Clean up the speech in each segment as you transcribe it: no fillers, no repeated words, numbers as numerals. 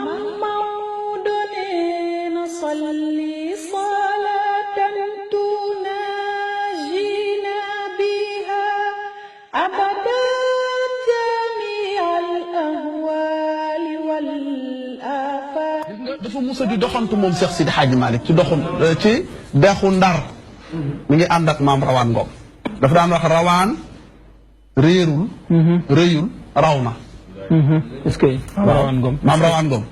Maodo nee na salli salatan tunajina biha abadan jami'al ahwali wal afat. dafa musa di doxantu moom Cheikh Sidi Hadji Malick ci dexu Ndar mi ngi ànd ak maam Rawaan Ngom dafa daan wax rawaan réerul rëyul raw na. est-ce que Rawaan Ngom maam Rawaan Ngom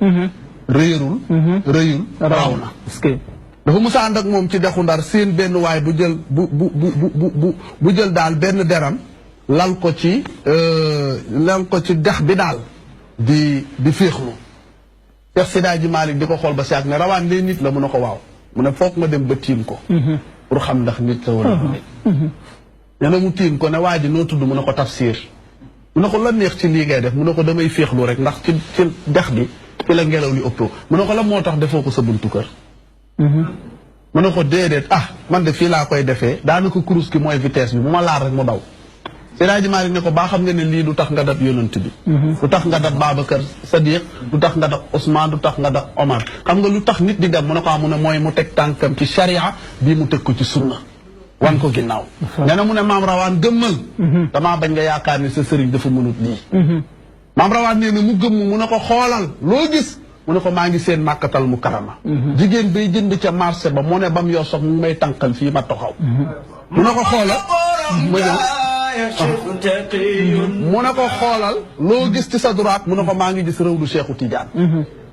réerul rëyul raw na. est-ce que dafa musa ànd ak moom ci dexu Ndar seen benn waay bu jël bu jël daal benn deram lal ko ci dex bi daal di féexlu. Cheikh Sidi Hadji Malick di ko xool ba saak ne rawaan lee nit la mu ne ko waaw mu ne foog ma dem ba tiim ko pour xam ndax nit la wala nit nee na mu tiim ko ne waa ji noo tudd mu ne ko Tafsir mu ne ko la neex ci lii ngay def mu ne ko damay féexlu rek ndax ci dex gi ci la ngelaw li ëppoo mu ne ko la moo tax defoo ko sa buntu kër mu ne ko déedéet man de fii laa koy defee daanaka kurus gi mooy vitesse bi bu ma laal rek mu daw. Seydi Hadji Malick ne ko baa xam nga ne lii du tax nga dab yonent bi du tax nga dab Babacar Sadiq du tax nga dab Ousmane du tax nga dab Omar xam nga lu tax nit di dem mu ne ko mu ne mooy mu teg tànkam ci charia bii mu teg ko ci sunna wan ko ginnaaw nee na mu ne maam Rawaan gëmmal damaa bañ nga yaakaar ni sa sëriñ dafa mënut lii maam Rawaan nee na mu gëmm mu ne ko xoolal loo gis mu ne ko maa ngi seen màkkatal mu karama jigéen bay jënd ca marché ba mu ne bam yoo sox mu may tànkal fii ma taxaw mu ne ko xoolal mu ne ko xoolal loo gis ci sa droite mu ne ko maa ngi gis rëwdu Cheikhu Tidiane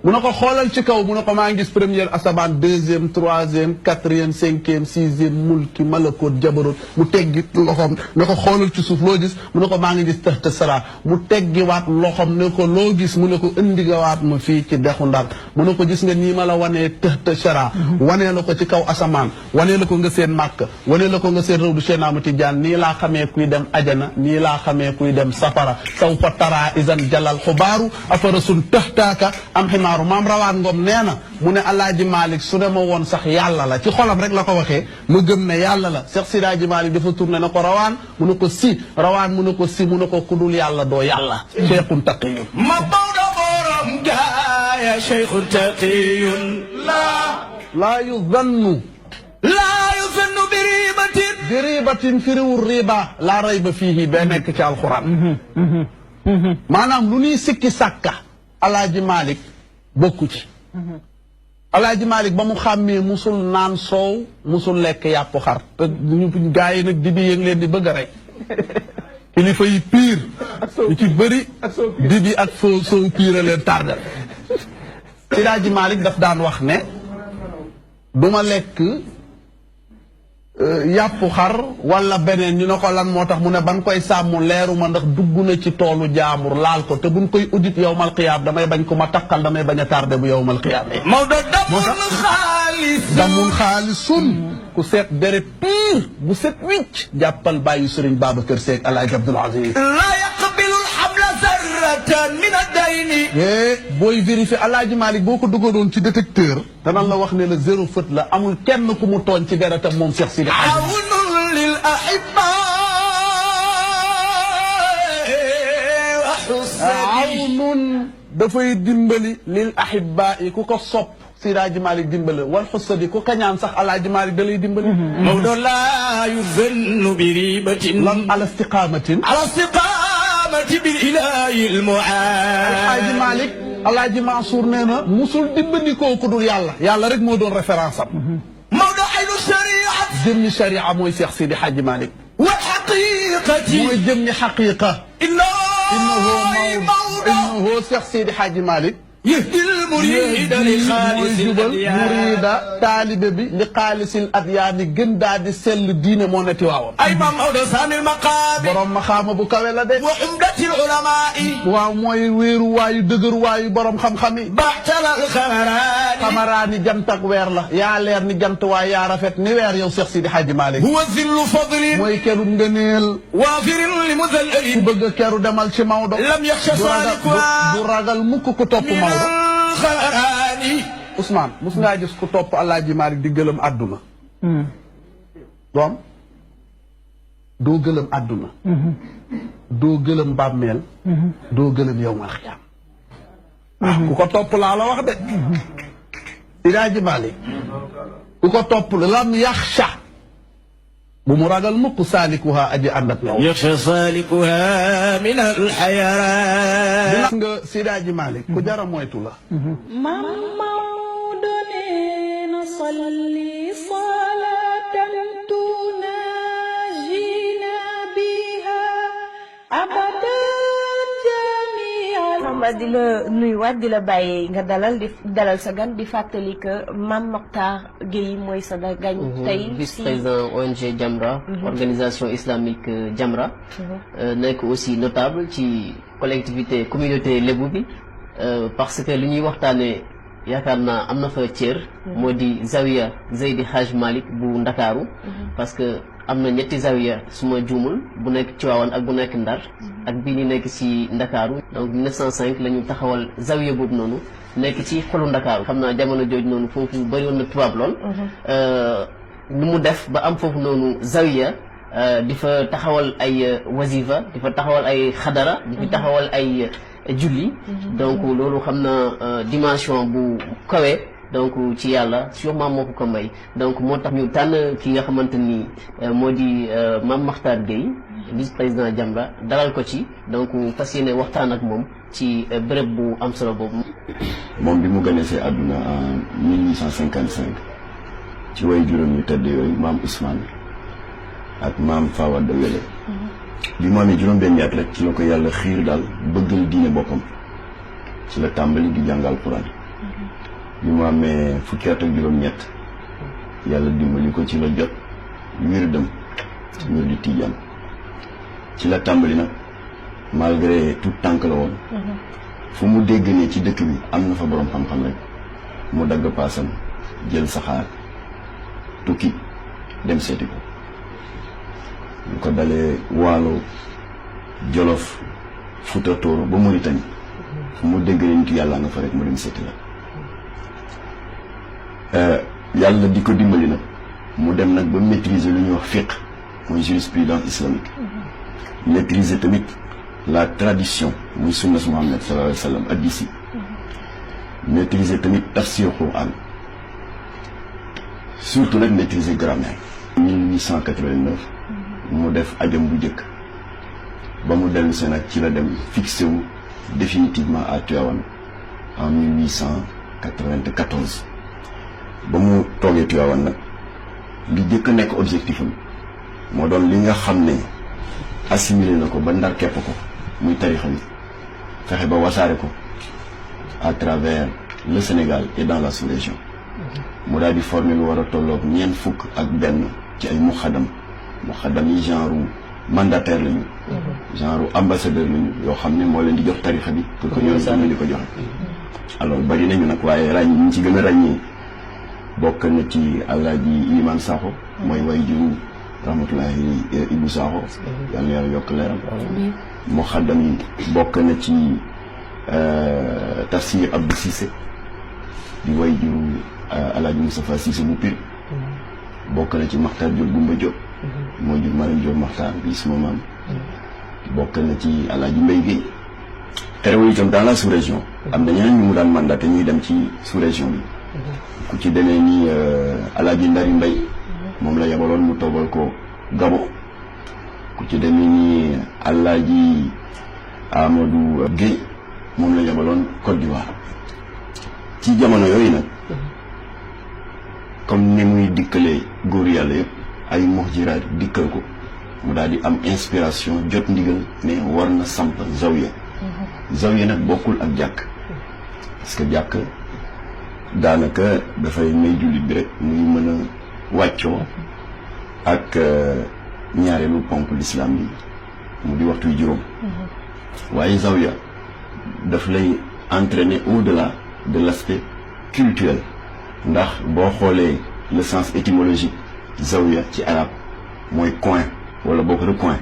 mu ne ko xoolal ci kaw mu ne ko maa ngi gis première asamaan deuxième troisième quatrième cinquième sixième mulki malakoot jabaroot mu teggi loxoom ne ko xoolal ci suuf loo gis mu ne ko maa ngi gis tahta sara mu teggiwaat loxoom ne ko loo gis mu ne ko indigawaat ma fii ci dexu Ndar mu ne ko gis nga nii ma la wanee tahta sara wanee la ko ci kaw asamaan wanee la ko nga seen màkk wanee la ko nga seen rëwdu Cheikh Ahmad Tidiane nii laa xamee kuy dem ajana nii laa xamee kuy dem safara saw fa tara isan jalal xubaaru afarasun tahtaaka am ximaaru maam Rawaan Ngom nee na mu ne Alaaji Malick su ne ma woon sax yàlla la ci xolam rek la ko waxee mu gëm ne yàlla la Cheikh Sidi Hadji Malick dafa tourné na ko rawaan mu ne ko si rawaan mu ne ko si mu ne ko kudul yàlla doo yàlla cheikhun taqiyun ma bawda borom gaaya cheikhun taqiyun laa yuzannu biribatin firiwul riba laa rayba fiihi ba nekk ci alxuraan maanaam lu ñuy sikki sàkka Alaaji Malick bokku ci Alaaji Malick ba mu xàmmee musul naan soow musul lekk yàpp xar te ñu gaa yi nag dibi yëng leen di bëgg a rey kilifa yi piir ñu ci bëri dibi ak soow piir a leen tardel Alaaji Malick daf daan wax ne duma lekk yàpp xar wala beneen ñu ne ko lan moo tax mu ne ban koy sàmm leeruma ndax dugg na ci toolu jaambur laal ko te buñ koy audit yowmal qiyaam damay bañ ko ma takkal damay bañ a tardé bu yowmal qiyaam Maodo damun xaalisun ku seet deret piir bu set wicc jàppal bàyyi sëriñ Babacar Seck Alaaji Abdoul Aziz la yaqbilu alhamla zarratan min ad-dayni booy vérifier Alaaji Malick boo ko dugaloon ci détecteur danañ la wax ne la zéro faute la amul kenn ku mu tooñ ci deretam moom Cheikh Sidi awnun lil ahibba wa husni awnun dafay dimbali lil ahibba yi ku ko sopp Sidi Hadji Malick dimbali wal xusadi ku kañaan sax Alaaji Malick da lay dimbali Maodo la yuzannu bi ribatin lan ala istiqamatin bil ilahi al mu'ad Alaaji Malick Alaaji Mansour nee na musul dimbali kooku dul yàlla yàlla rek moo doon référence am Maodo aynu shariat jëmmi sharia mooy Cheikh Sidi Hadji Malick wa haqiqati mooy jëmmi xaqiqa innahu Cheikh Sidi Hadji Malick yahdi al-murida li xaalisil murida taalibe bi li xaalisil adyaani gën daa di sell diine moo ne Tiwaawan ay maam Maodo saamil maqaami borom maxaama bu kawe la de wa umdatil ulamaai waaw mooy wéeru waayu dëgër waayu borom xam-xam yi baatalal xamaraani jant ak weer la yaa leer ni jant waay yaa rafet ni weer yow Cheikh Sidi Hadji Malick huwa zillu fadlin mooy keru ngëneel waafirin li muzallali ku bëgg keru demal ci Maodo lam yaxsha salikwa du ragal mukk ku topp Maodo xaraani Ousmane mus ngaa gis ku topp Alaaji Malick di gëlëm àdduna doom doo gëlëm àdduna doo gëlëm bàmmeel doo gëlëm yow mal xiyaam ku ko topp laa la wax de Seydi Malick ku ko topp lam yaxsha bu mu ragal mukk saalikuha aji ànd ak yow yaxsha saalikuha min alxayaran dina nga Seydi Malick ku jara moytu la Maam Maodo nee na salli salaatan tunaajina biha abadan jamii'an. Samba di la nuyuwaat di la bàyyi nga dalal sa gan di fàttali que Mame Mactar Guèye mooy sa gan tey. vice-président ONG Jamra. organisation islamique Jamra. nekk aussi notable ci collectivité communauté lébu bi. parce que li ñuy waxtaanee yaakaar naa am na fa cër. moo di Zawiya Seydi Hadj Malick bu Ndakaaru. parce que am na ñetti zawiya suma juumul bu nekk Tivaouane ak bu nekk Ndar. ak bii ni nekk ci Ndakaaru. donc 1905 la ñu taxawal zawiya boobu noonu nekk ci xolu Ndakaaru. xam naa jamono jooju noonu foofu bëri woon na tubaab lool. nu mu def ba am foofu noonu zawiya. di fa taxawal ay wazifa di fa taxawal ay xadara di fa taxawal ay julli donc loolu xam na dimension bu kawe donc ci yàlla sûrement moo ko may donc moo tax ñu tànn ki nga xamante ni moo di Mame Mactar Guèye vice-président Jamra dalal ko ci donc fas yéene waxtaan ak moom ci bërëb bu am solo boobu. moom bi mu gënesee àdduna en 1855 ci way juróom yu tëdd yooyu maam Ousmane ak maam Fawade Wele bi mu amee juróom-benni at rek ci la ko yàlla xiir daal bëggal diine boppam ci la tàmbali di jàngal Alxuraan bi mu amee fukki at ak juróom-ñett yàlla dimbali ko ci la jot wirdam wirdu Tijaan ci la tàmbali nag malgré tout tànk la woon fu mu dégg ne ci dëkk bi am na fa borom xam-xam rek mu dagg paasam jël saxaar tukki dem seeti ko lu ko dalee Waalo Jolof Fuuta Tooro ba Mauritanie fu mu dégg ne nitu yàlla nga fa rek mu dem seeti la yàlla di ko dimbali nag mu dem nag ba maîtriser lu ñuy wax fiqh mooy jurisprudence islamique maîtriser tamit la tradition muy sunna su Muhammad sallallahu alayhi wa sallam hadiis yi maîtriser tamit tafsir Quran surtout nag maîtriser grammaire 1889 mu def ajam bu njëkk ba mu dellu see nag ci la dem fixé wu définitivement à Tivaouane en 1894 ba mu toogee Tivaouane nag li njëkk a nekk objectif am moo doon li nga xam ne assimilé na ko ba ndar kepp ko muy tarixa bi fexe ba wasaare ko à travers le Sénégal et dans la sous-région mu daal di former lu war a tolloog ñeent fukk ak benn ci ay muxadam yi genre mandataire lañu genre ambassadeur lañu yoo xam ne moo leen di jox tarixa bi pour que ñoom sax di ko joxe alors bari nañu nag waaye ñu ci gën a ràññee bokk na ci Alaaji Ilimaan Sakho mooy way juru rahmatullahi Ibou Sakho yàlla yàlla yokk leeram muxadam yi bokk na ci Tafsir Abdou Cissé di way juru Alaaji Moustapha Cissé bu Pire bokk na ci Maxtaar Diop Gumba Diop moo jur Maram Diop Maxtaar bi suma maam bokk na ci Alaaji Mbay Guèye terewul itam dans la sous-région am na ñeneen ñu mu daan mandaté ñuy dem ci sous-région bi ku ci demee ni Alaaji Ndari Mbay moom la yabaloon mu toogal ko Gabon ku ci demee ni Alaaji Amadou Guèye moom la yabaloon Côte d'Ivoire ci jamono yooyu nag comme ni muy dikkalee góor yàlla yëpp ay muxjiraat dikkal ko mu daal di am inspiration jot ndigal ne war na samp zawiya zawiya nag bokkul ak jàkk parce que jàkk daanaka dafay may jullit bi rek muy mën a wàccoo ak ñaareelu ponk l'islam bi mu di waxtuy juróom waaye zawiya daf lay entraîner au-delà de l'aspect culturel ndax boo xoolee le sens étymologique zawiya ci arab mooy coin wala boo ko recoin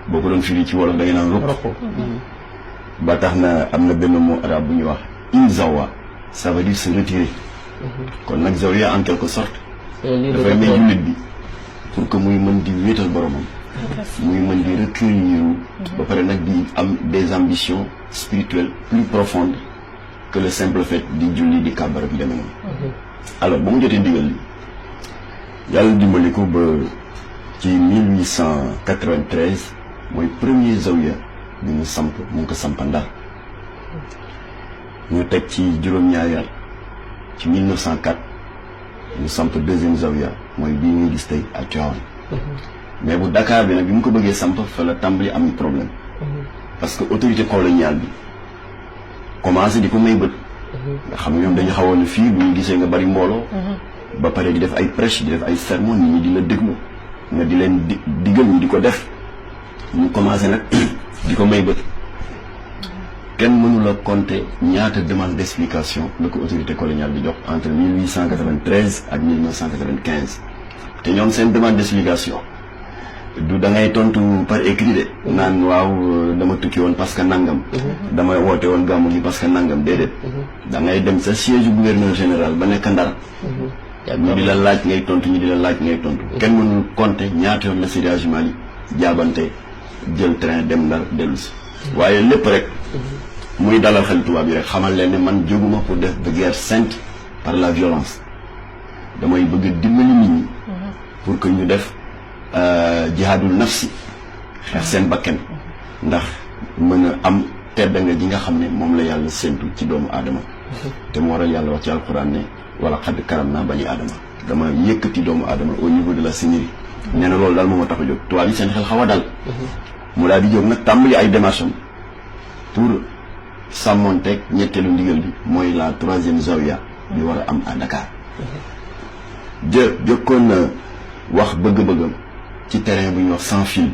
boo ko doon firi ci wolof da ngay naan ruq ba tax na am na benn mot arabe bu ñuy wax inzawa ça veut dire se retirer kon nag zawiya en quelque sorte dafay may jullit bi pour que muy mën di wéetal boromam muy mën di recueillir ba pare nag di am des ambitions spirituelles plus profondes que le simple fait di julli di kàbbar ak demee noonu. alors ba mu jotee ndigal li yàlla dimbali ko ba ci 1893 mooy premier zawiya bi ñu samp mu ngi ko samp Ndar ñu teg ci juróom-ñaari at ci 1904 ñu samp deuxième zawiya mooy bii ñuy gis tey à Tivaouane. mais bu Dakar bi nag bi mu ko bëggee samp fa la tàmbali am problème. parce que autorité coloniale bi commencé di ko may bët. nga xam ne ñoom dañu xawoon ne fii bu ñu gisee nga bari mbooloo. ba pare di def ay prêche di def ay sermon nit ñi di la déglu nga di leen digal ñu di ko def ñu commencé nag di ko may bët. kenn mënu la compter ñaata demande d'explication la ko autorité coloniale bi jox entre 1893 ak 1995 te ñoom seen demande d'explication du da ngay tontu par écrit de naan waaw dama tukki woon parce que nangam dama woote woon gàmmu gi parce que nangam déedéet da ngay dem sa siège gouverneur général ba nekk Ndar ñu di la laaj ngay tontu ñu di la laaj ngay tontu kenn mënul compter ñaata yoon la Seydi Hadji Malick jaabante jël train dem Ndar dellu si waaye lépp rek muy dalal xel tubaab yi rek xamal leen ne man jóguma pour def de guerre sainte par la violence damay bëgg dimbali nit ñi pour que ñu def jihaadul nafsi xeex seen bakken ndax mën a am tedd nga ji nga xam ne moom la yàlla séntu ci doomu aadama te mu waral yàlla wax ci alquran ne wala xadd karam naa bani aadama dama yëkkati doomu aadama au niveau de la Seigneurie nee na loolu daal moo ma tax a jóg tubaab yi seen xel xaw a dal mu daal di jóg nag tàmbali ay démarches am pour sàmmonteeg ñetteelu ndigal bi mooy la troisième zawiya bi war a am à Dakar jokkoon na wax bëgg-bëggam ci terrain bu ñuy wax sans fil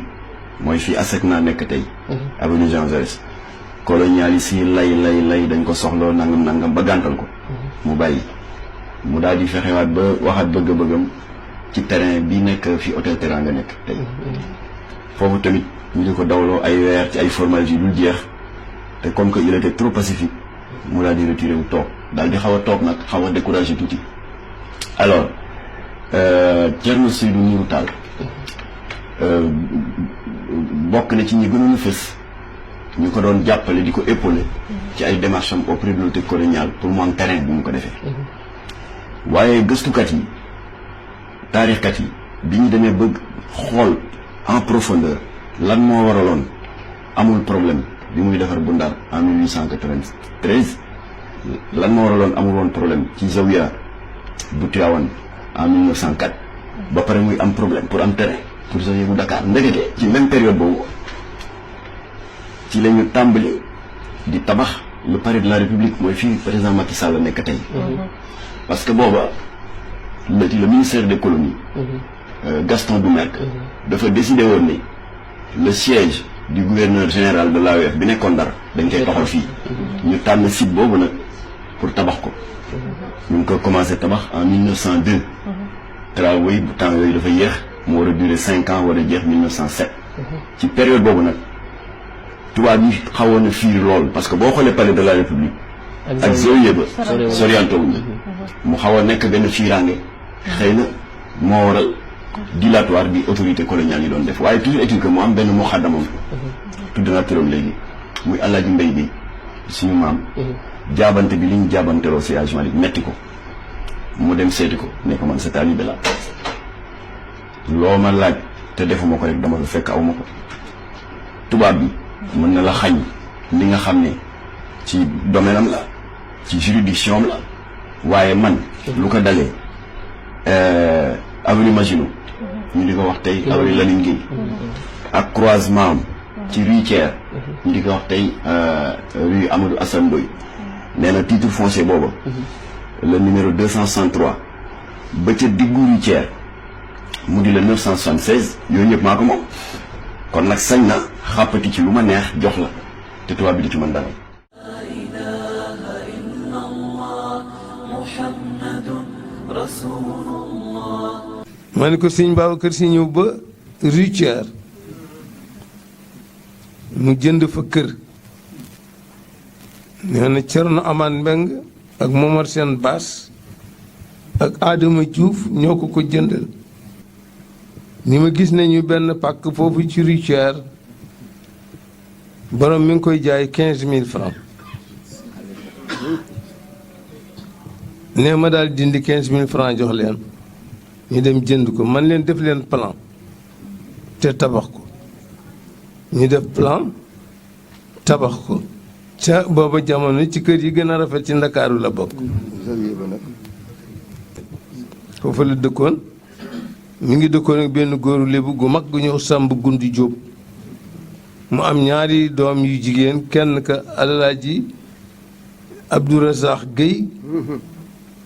mooy fii ASECNA nekk tey avenue Jean Jaurès colonialiste yi lay dañ ko soxloo nangam ba gàntal ko mu bàyyi mu daal di fexewaat ba waxaat bëgg-bëggam ci terrain bi nekk fi hôtel Teranga nekk tey foofu tamit ñu di ko dawloo ay weer ci ay formalités yu dul jeex te comme que il était trop pacifique mu daal di retiré wu toog daal di xaw a toog nag xaw a découragé tuuti alors Thierno Seydou Nourou Tall bokk na ci ñi gënoon a fës ñu ko doon jàppale di ko épauler ci ay démarches am auprès de l'autorité coloniale pour mu am terrain bi mu ko defee waaye gëstukat yi taarixkat yi bi ñu demee bëgg xool en profondeur lan moo waraloon amul problème bi muy defar bu Ndar en 1893 lan moo waraloon amul woon problème ci zawiya bu Tivaouane en 1904 ba pare muy am problème pour am terrain pour zawiya bu Dakar ndekete ci même période boobu ci la ñu tàmbali di tabax le palais de la République mooy fii président Macky Sall nekk tey parce que booba le ministère des colonies Gaston Doumergue dafa décidé woon ni le siège du gouverneur général de l'AOF bi nekkoon Ndar dañ koy taxal fii ñu tànn site boobu nag pour tabax ko ñu ngi ko commencé tabax en 1902 travaux yi bu temps yooyu dafa yéex mu war a durer 5 ans war a jeex 1907 ci période boobu nag tubaab yi xawoon na fiir lool parce que boo xoolee palais de la République ak zawiya ba sorianto wuñu mu xaw a nekk benn fiiraange xëy na moo waral dilatoire bi autorité coloniale yi doon def waaye toujours est-il que mu am benn muxaddamam tudd naa turam léegi muy Alaaji Mbay bi suñu maam jaabante bi li ñu jaabanteloo si Hadji Malick metti ko mu dem seeti ko ne ko man sa taalibe la loo ma laaj te defuma ko rek dama fa fekk awma ko tubaab bi mën na la xañ li nga xam ne ci domaine am la ci juridiction am la waaye man lu ko dalee avenue Maginot ñu di ko wax tey avenue Lamine Gueye ak croisement am ci rue Thiers ñu di ko wax tey rue Amadou Assane Ndoye nee na titre foncier booba le numéro 263 ba ca diggu rue Thiers mu di le 976 yooyu ñëpp maa ko moom kon nag sañ na xàppati ci lu ma neex jox la te tubaab bi di ci mën dara. ma ne ko sëñ Babacar Si ñëw ba rue Thiers mu jënd fa kër nee na Cerno Amaan Mbeng ak Momar Sène Baas ak Adama Diouf ñoo ko jëndal ni ma gis nañu benn pàkk foofu ci rue Thiers borom mi ngi koy jaay 15 000 francs nee ma daal dindi 15 000 francs jox leen ñu dem jënd ko man leen def leen plan te tabax ko ñu def plan tabax ko ca booba jamono ci kër yi gën a rafet ci Ndakaaru la bokk foofu la dëkkoon mi ngi dëkkoon ak benn góoru lébu gu mag gu ñëw Sàmb Gundi Jóob mu am ñaari doom yu jigéen kenn ka Alaaji Abdourazax Guèye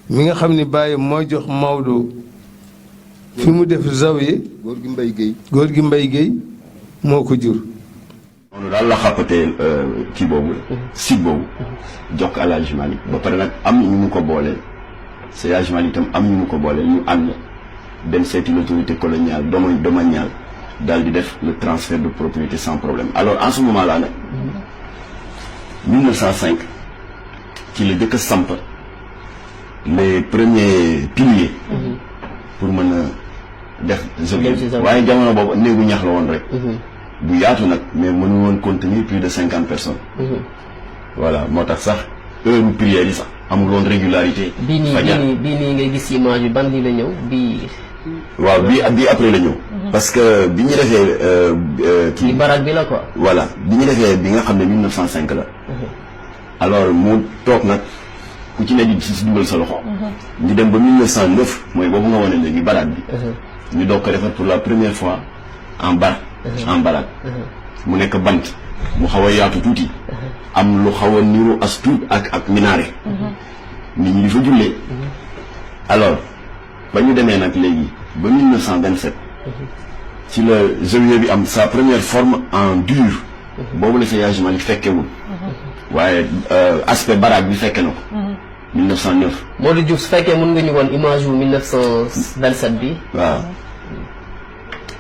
mi nga xam ni bàyyi moo jox Maodo fi mu def zawiya góor gi Mbay Guèye moo ko jur noonu daal la xàppatee kii boobu site boobu jox ko Alaaji Malick ba pare nag am ñu mu ko boole sa Alaaji Malick itam am ñu mu ko boole ñu ànd dem seeti l'autorité coloniale domaniale daal di def le transfert de propriété sans problème alors en ce moment là nag 1905 ci la jëkk a samp les premiers piliers pour mën a def zawiya waaye jamono boobu néegu ñax la woon rek bu yaatu nag mais mënu woon contenir plus de 50 personnes voilà moo tax sax heure prière yi sax amul woon régularité bii nii ngay gis image bi ban lii la ñëw bii waaw bii après la ñëw parce que bi ñu defee ci barak bi la quoi voilà bi ñu defee bi nga xam ne 1905 la alors mu toog nag ku ci ne di si dugal sa loxo ñu dem ba 1909 mooy boobu nga wane léegi barak bi ñu doog ko defar pour la première fois en barak mu nekk bant mu xaw a yaatu tuuti am lu xaw a niru as tuut ak minaare nit ñi di fa jullee alors ba ñu demee nag léegi ba 1927 ci la zawiya bi am sa première forme en dur boobu la sa Alaaji Malick fekkewul waaye aspect baraak bi fekke na ko 1909 Modou Diouf su fekkee mën nga ñu woon image bu 1927 bi waaw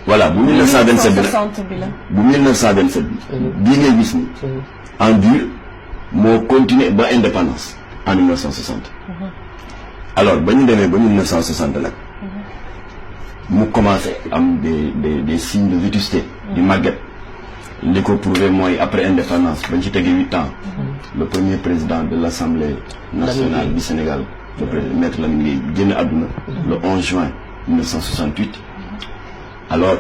voilà bu 1927 bi la bu 1927 bi bii ngay gis ni en dur moo continué ba indépendance en 1960 alors ba ñu demee ba 1960 nag mu commencé am des signes de vétusté di màgget li ko prouvé mooy après indépendance bañ ci tegee 8 ans le premier président de l'Assemblée nationale du Sénégal le président Maître Lamine Gueye génn àdduna le 11 juin 1968 alors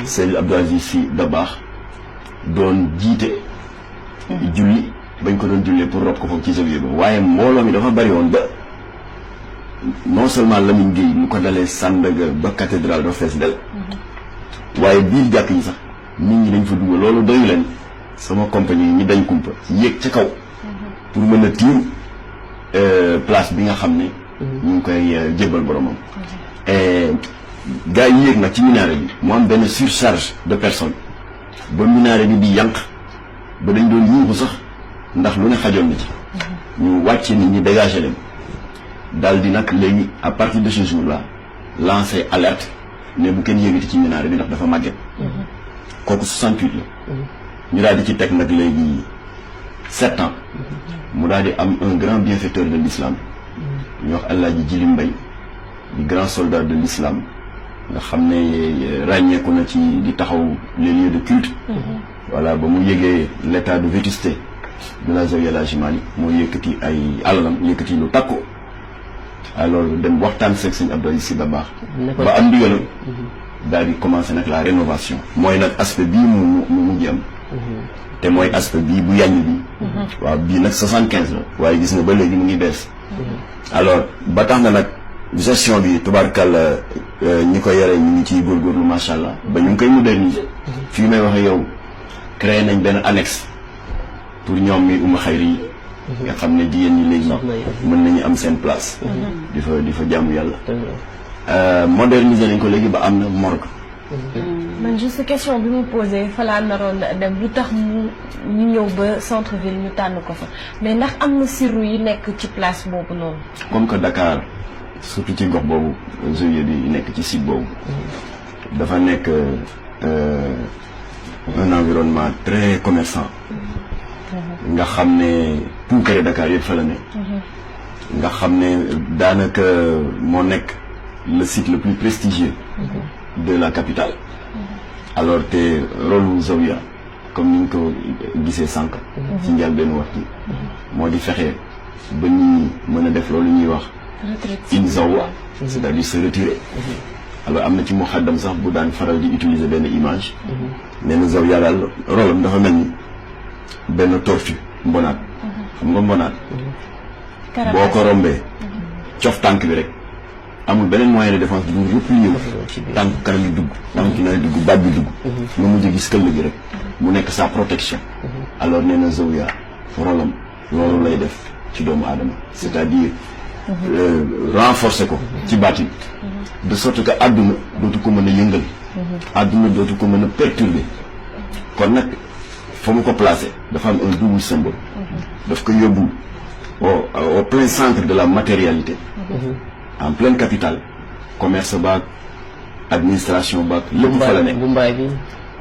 Seydi Abdou Aziz Sy Dabakh doon jiite julli bañ ko doon jullee pour rob ko foofu ci zawiya ba waaye mbooloo mi dafa bari woon ba non seulement Lamine Gueye lu ko dalee Sandaga ba cathédrale dafa fees del waaye biir jàkk yi sax nit ñi dañ fa dugg loolu doyu leen sama compagnie ñi dañ kumpa yéeg ca kaw pour mën a tiim place bi nga xam ne ñu ngi koy jébbal boromam gars yi yéeg nag ci minaare bi mu am benn surcharge de personnes ba minaare bi di yànq ba dañ doon yuuxu sax ndax lu ne xajoon na ci ñu wàcce nit ñi dégager leen daal di nag léegi à partir de ce jour là lancé alerte ne bu kenn yéegati ci minaare bi ndax dafa màgget kooku 68 la ñu daal di ci teg nag léegi 7 ans mu daal di am un grand bienfaiteur de l'islam ñu wax Alaaji Jili Mbay di grand soldat de l'islam nga xam ne ràññeeku na ci di taxaw les lieux de culte voilà ba mu yégee l'état de vétusté de la zawiya Alaaji Malick moo yëkkati ay alalam yëkkati lu takku alors dem waxtaan seeg Sëñ Abdou Aziz Sy Dabakh ba am ndigalam daal di commencé nag la rénovation mooy nag aspect bii mu mujj am te mooy aspect bii bu yàññ bi waaw bii nag 75 la waaye gis nga ba léegi mu ngi bees alors ba tax na nag gestion bi tubaarkàlla ñi ko yore ñu ngi ciy góorgóorlu macha allah ba ñu ngi koy moderniser fii may waxe yow créé nañ benn annexe pour ñoom mi uma xayri yi nga xam ne jigéen ñi léegi mën nañu am seen place di fa jàmm yàlla moderniser nañ ko léegi ba am na morgue man juste question bi mu posé fa laa naroon dem lu tax ñu ñëw ba centre ville ñu tànn ko fa mais ndax am na sirru yi nekk ci place boobu noonu comme que Dakar surtout ci gox boobu zawiya bi nekk ci site boobu dafa nekk un environnement très commerçant nga xam ne puukare Dakar yëpp fa la ne nga xam ne daanaka moo nekk le site le plus prestigieux de la capitale alors te rôle zawiya comme ni ñu ko gisee sànq ci njëlbéenu waxtu moo di fexe ba nit ñi mën a def loolu ñuy wax inzawa, c'est-à-dire se retirer. Alors am na ci muxaddam sax bu daan faral di utiliser benn image. nee na zawiya daal rolam dafa mel ni benn tortue mbonaat. xam nga mbonaat. boo ko rombee. cof tànk bi rek. amul beneen moyen de défense bu replier wu. tànk kanam yi dugg. tànk na dugg baat bi dugg. nga mujj gis këll gi rek. mu nekk sa protection. alors nee na zawiya rolam loolu lay def ci doomu aadama c'est-à-dire. renforcer ko ci baatin de sorte que àdduna dootu ko mën a yëngal àdduna dootu ko mën a perturber kon nag fa mu ko placer dafa am un double symbole daf ko yóbbu au plein centre de la matérialité en pleine capitale commerce baak administration baak lépp fa la nekk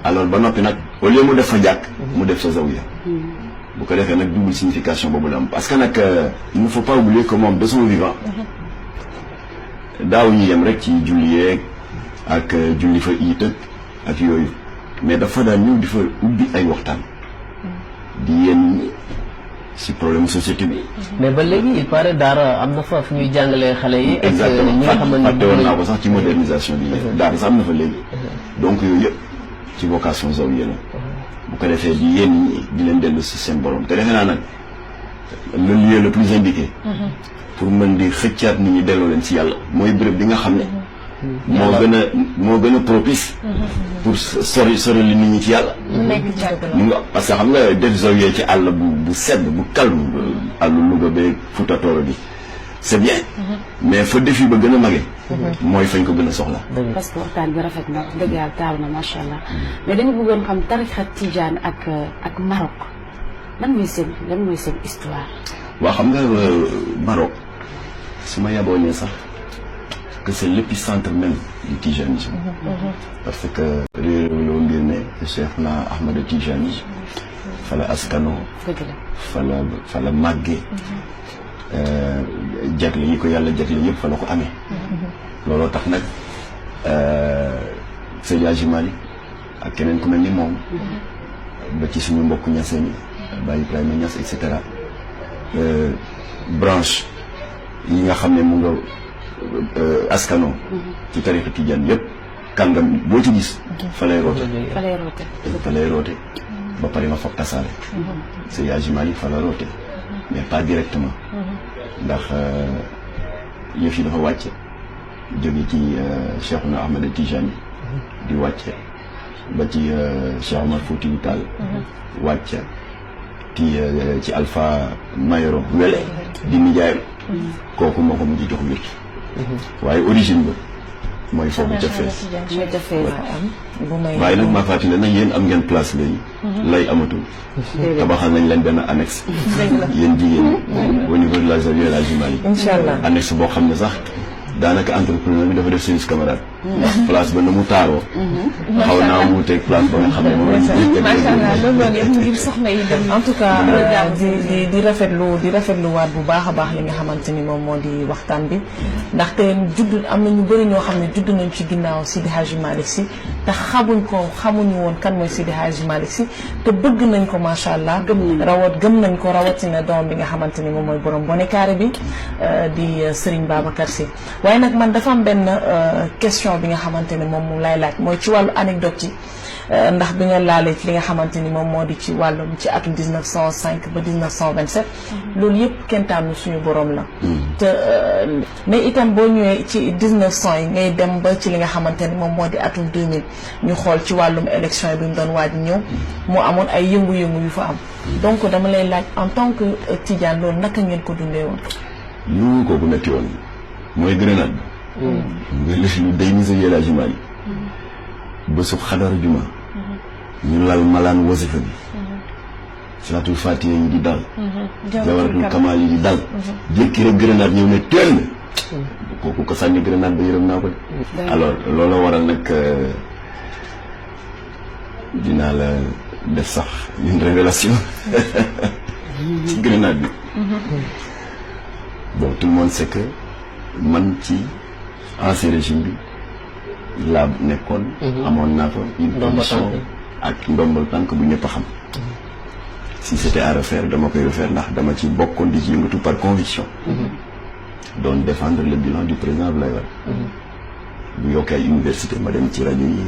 alors ba noppi nag au lieu mu def fa jàkk mu def sa zawiya bu ko defee nag double signification boobu la am parce que nag il ne faut pas oublier que moom de son vivant daaw ñu yem rek ci julli yeeg ak julli fa iit ak yooyu mais dafa daan ñëw di fa ubbi ay waxtaan di yéen si problème société bi. mais ba léegi il paraît daara am na fa fu ñuy jàngalee xale yi. exactement ñi nga xamante fàtte woon naa ko sax ci modernisation bi daara sax am na fa léegi. donc yooyu yëpp ci vocation zawiya la. bu ko defee di yéen ñi di leen dellu si seen borom te defe naa nag le lieu le plus indiqué. pour mën di xëccaat nit ñi delloo leen si yàlla mooy béréb bi nga xam ne. moo gën a propice. pour sori li nit ñi ci yàlla. parce que xam nga def zawiya ci àll bu sedd bu calme àllu Louga beeg Fouta Tooro bi c'est bien. mais fa défi ba gën a mage. mooy fañ ko gën a soxla. parce que waxtaan bi rafet na dëgg yàlla taaru na macha allah mais dañu bëggoon xam tarixa tijaan ak Maroc lan mooy seen histoire. waaw xam nga Maroc su ma yaboo ne sax que c'est l'épicentre même du tijanisme. parce que réew yow mbir ne Cheikhna Ahmad Tijani fa la askano fa la màggee. jagle yi ko yàlla jagle yëpp fa la ko amee. looloo tax nag Seydi Hadji Malick ak keneen ku mel ni moom ba ci suñu mbokk ñaseen yi Baye Ibrahima Niass et cetera branche yi nga xam ne mu nga askano ci tarixa tijaan yëpp kàngam boo ci gis fa lay roote ba pare nga foog tasaare Seydi Hadji Malick fa la roote mais pas directement ndax yëf yi dafa wàcce jóge ci Cheikhuna Ahmad Tijani di wàcce ba ci Cheikh Omar Foutiyou Tall wàcce ci Alpha Mayoro Wele di nijaayam kooku moo ko mujj jox wér waaye origine ba mooy foofu ca fees waaye nag maa fàttali nag yéen am ngeen place léegi lay amatul tabaxal nañ leen benn annexe yéen jigéen au niveau de la zawiya El Hadji Malick annexe boo xam ne sax daanaka entrepreneur bi dafa def service camarade ndax place ba na mu taaroo xaw naa wuuteeg place ba nga xam ne moom macha allah loolu yëpp ngir soxna yi dem en tout cas di rafetlu waat bu baax a baax li nga xamante ni moom moo di waxtaan bi ndaxte judd am na ñu bëri ñoo xam ne judd nañ ci ginnaaw Sidi Hadji Malick Sy te xamuñu woon kan mooy Sidi Hadji Malick Sy te bëgg nañ ko macha allah gëm nañ ko rawatina doom bi nga xamante ni moom mooy borom bone carré bi di Serigne Babacar Sy waaye nag man dafa am benn question bi nga xamante ne moom mu lay laaj mooy ci wàllu anecdote yi ndax bi nga laalee ci li nga xamante ni moom moo di ci wàllum ci atum 1905 ba 1927 loolu yëpp kentaanu suñu borom la te mais itam boo ñëwee ci 1900 yi ngay dem ba ci li nga xamante ni moom moo di atum 2000 ñu xool ci wàllum élection yi bi mu doon waaj ñëw mu amoon ay yëngu-yëngu yu fa am donc dama lay laaj en tant que Tidiane loolu naka ngeen ko dundee woon lu kooku metti woon mooy grenade nga lëf lu day mise El Hadji Malick bésub xadaru juma ñu lal malaan wasifa bi salaatul fatiha yi di dal jawaratul kamal yi di dal jékki rek grenade ñëw ne teel kooku ko sànni grenade ba yërëm naa ko de alors loolu waral nag dinaa la def sax une révélation ci grenade bi bon tout le monde sait que man ci ancien régime bi laa nekkoon amoon naa fa une position ak ndombal tànk bu ñëpp a xam si c'était à refaire dama koy refaire ndax dama ci bokkoon di ci yëngatu par conviction. doon défendre le bilan du président Abdoulaye Wade. bu yokkee ay université ma dem ci rajo yi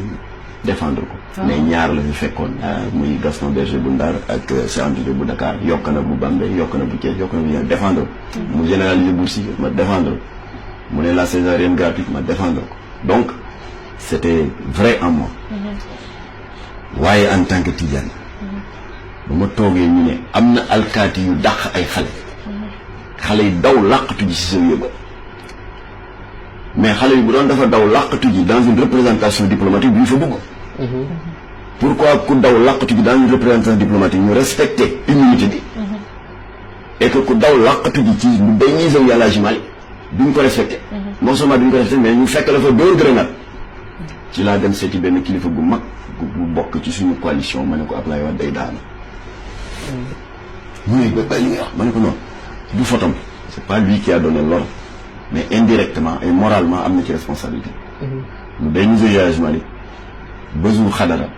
défendre ko. mais ñaar la fi fekkoon muy Gaston Berger bu Ndar ak Cheikh Anta Diop bu Dakar yokk na bu Bambey yokk na bu Thiès yokk na bu Nioro défendre ko. mu généraliser bourse yi ma défendre ko. mu ne la césarienne gratuite ma défendre ko donc c'était vrai en moi. waaye en tant que Tidiane. ba ma toogee ñu ne am na alkaati yu dàq ay xale. xale yi daw làqatu ji si sa yëba mais xale yi bu doon dafa daw làqatu ji dans une représentation diplomatique bu ñu fa dugg. pourquoi ku daw làqatu ji dans une représentation diplomatique ñu respecter immunité bi. et que ku daw làqatu ji ci bu day ñuy zawiya Alaaji Maalik duñ ko respecté. non seulement duñ ko respecté mais ñu fekk la fa dóor grenade. ci laa dem seeti benn kilifa gu mag bu bokk ci suñu coalition ma ne ko Abdoulaye Wade day daanu. mu ne ba li ngay wax ma ne ko non du fotom c'est pas lui qui a donné l'ordre mais indirectement et moralement am na ci responsabilité. lu day ñu zawiya Alaaji Maalik bésu xadara.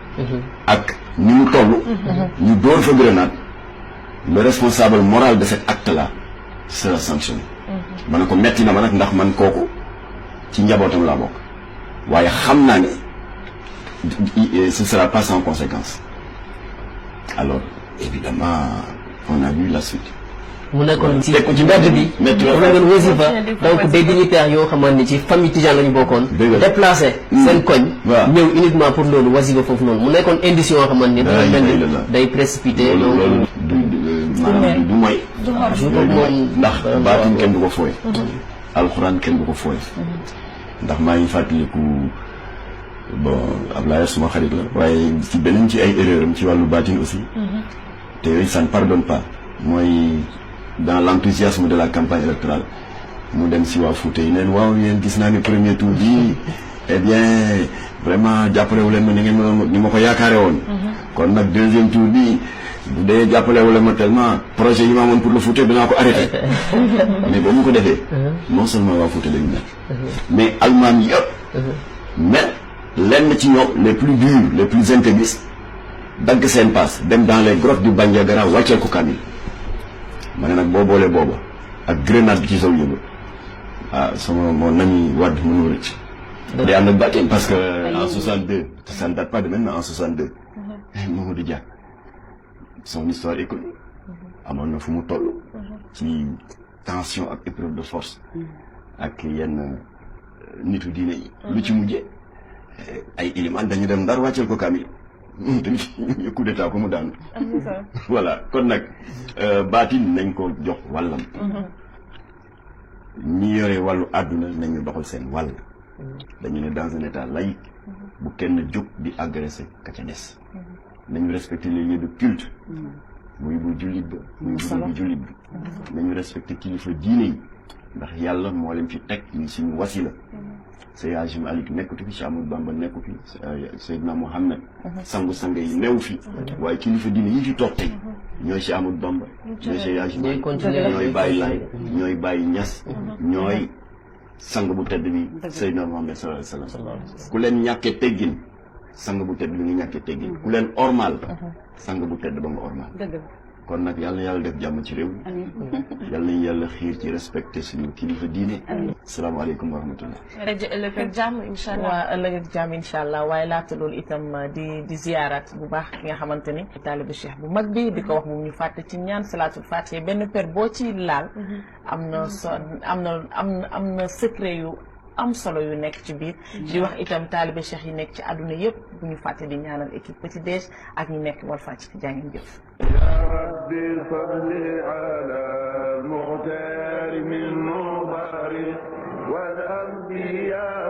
ak ni mu toll. ñu dóor fa grenade. le responsable moral de cet acte là sera sanctionné. ma ne ko metti na ma nag ndax man kooku ci njabootam laa bokk waaye xam naa ne ce sera pas sans conséquence. alors évidemment on a vu la suite. mu nekkoon ci mbedd bi mu nekkoon wasifa donc des dignitaires yoo xamante ni ci famille Tidiane la ñu bokkoon déplacé seen koñ ñëw uniquement pour loolu wasifa foofu noonu mu nekkoon indice yoo xamante ni dafa mel ni day précipité loolu maanaam du mooy ndax baatin kenn du ko fooye alxuraan kenn du ko fooye ndax maa ngi fàttaliku bon Ablaye suma xarit la waaye ci beneen ci ay erreur am ci wàllu baatin aussi te yooyu ça ne pardonne pas mooy dans l'enthousiasme de la campagne électorale mu dem si waa Fouta yi neen waaw yéen gis naa ni premier tour bi eh bien vraiment jàppale wu leen ma ni ngeen ni ma ko yaakaare woon kon nag deuxième tour bi bu dee jàppale wu leen ma tellement projet yi ma amoon pour le Fouta dinaa ko arrêté mais ba mu ko defee non seulement waa Fouta lañu nekk mais almaam yëpp mais lenn ci ñoom les plus durs les plus intégristes dagg seen passe dem dans les grottes du Bandiagara wàcceel ko kamil ma ne nag boo boolee booba ak grenade bi ci saw yëba sama mon ami Wade mënoo rëcc day ànd ak bàtteen parce que en 62 ça ne date pas de maintenant en 62 Mamadou Dia son histoire est connue amoon na fu mu toll ci tension ak épreuve de force ak yenn nitu diine yi lu ci mujjee ay iliman dañu dem Ndar wàcceel ko kamil tamit ñu coup d'état ko mu daanu voilà kon nag baatin nañ ko jox wàllam ñi yore wàllu àdduna nañu doxal seen wàll dañu ne dans un état laïque bu kenn jóg di agressé ka ca des nañu respecter les lieux de culte muy bu jullit ba muy bu jullit bi nañu respecter kilifa diine yi ndax yàlla moo leen fi teg ñu suñu wasila Seydi Hadji Malick nekkatu fi Cheikh Ahmadou Bamba nekku fi Seydina Mohamed sangu-sang yi new fi waaye kilifa diine yi fi toog tey ñooy Cheikh Ahmadou Bamba ñooy Seydi Hadji Malick ñooy Baye Laye ñooy Baye Niass ñooy sang bu tedd bi Seydina Mohamed sallallahu alayhi wa sallam ku leen ñàkkee teggin sang bu tedd bi nga ñàkkee teggin ku leen ormal sang bu tedd ba nga ormal kon nag yàlla na yàlla def jàmm ci réew mi yàlla nañu yàlla xiir ci respecté suñu kilifa diine asalaamaaleykum wa rahmatullah ëllëg ak jàmm incha allah waaw ëllëg ak jàmm incha allah waaye laata loolu itam di ziyaaraat bu baax ki nga xamante ni taalibu cheikh bu mag bi di ko wax moom ñu fàtte ci ñaan salaatul fatiha benn per boo ci laal am na secret yu am solo yu nekk ci biir di wax itam taalibe cheikh yi nekk ci àdduna yëpp bu ñu fàtte di ñaanal équipe Petit Déj ak ñi nekk Walfadjri jaa ngeen jëf ربي صل على المختار من مبارك والأنبياء